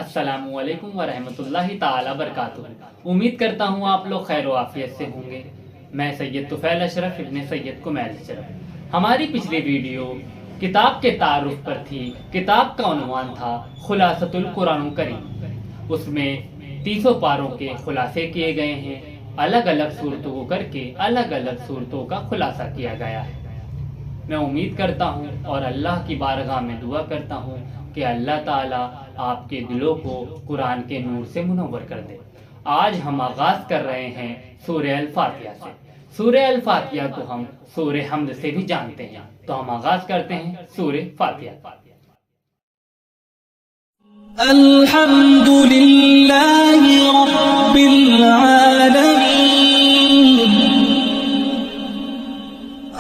السلام علیکم ورحمۃ اللہ تعالی وبرکاتہ۔ امید کرتا ہوں آپ لوگ خیر و عافیت سے ہوں گے۔ میں سید طفیل اشرف ابن سید کمیل اشرف۔ ہماری پچھلی ویڈیو کتاب کے تعارف پر تھی۔ کتاب کا عنوان تھا خلاصۃ القرآن الکریم۔ اس میں 300 پاروں کے خلاصے کیے گئے ہیں۔ الگ الگ صورتوں کو کر کے الگ الگ صورتوں کا خلاصہ کیا گیا ہے۔ میں امید کرتا ہوں اور اللہ کی بارگاہ میں دعا کرتا ہوں کہ اللہ تعالیٰ آپ کے دلوں کو قرآن کے نور سے منور کر دے۔ آج ہم آغاز کر رہے ہیں سورہ الفاتحہ سے۔ سورہ الفاتحہ کو ہم سورہ حمد سے بھی جانتے ہیں، تو ہم آغاز کرتے ہیں سورہ فاتحہ۔ الحمد للہ رب العالمین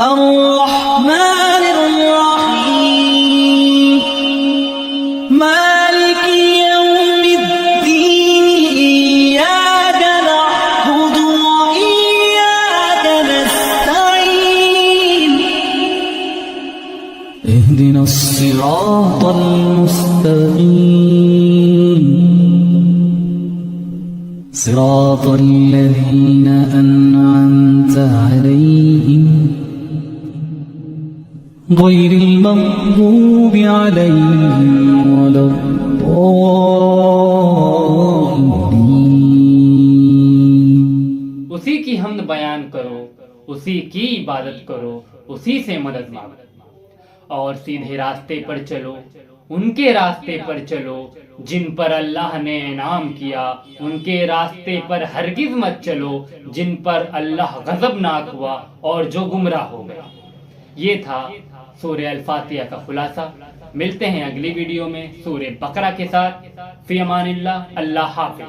الرحمن الرحیم مالک یوم الدین ایاک نعبد وایاک نستعین اهدنا الصراط المستقیم صراط الذین انعمت علیہم غیر المغضوب علیہم ولا الضالین۔ اسی کی حمد بیان کرو، اسی کی عبادت کرو، اسی سے مدد مانگو، اور سیدھے راستے پر چلو، ان کے راستے پر چلو جن پر اللہ نے انعام کیا، ان کے راستے پر ہرگز مت چلو جن پر اللہ غضبناک ہوا اور جو گمراہ ہو گئے۔ یہ تھا سورہ الفاتحہ کا خلاصہ۔ ملتے ہیں اگلی ویڈیو میں سورہ بقرہ کے ساتھ۔ فی امان اللہ، اللہ حافظ۔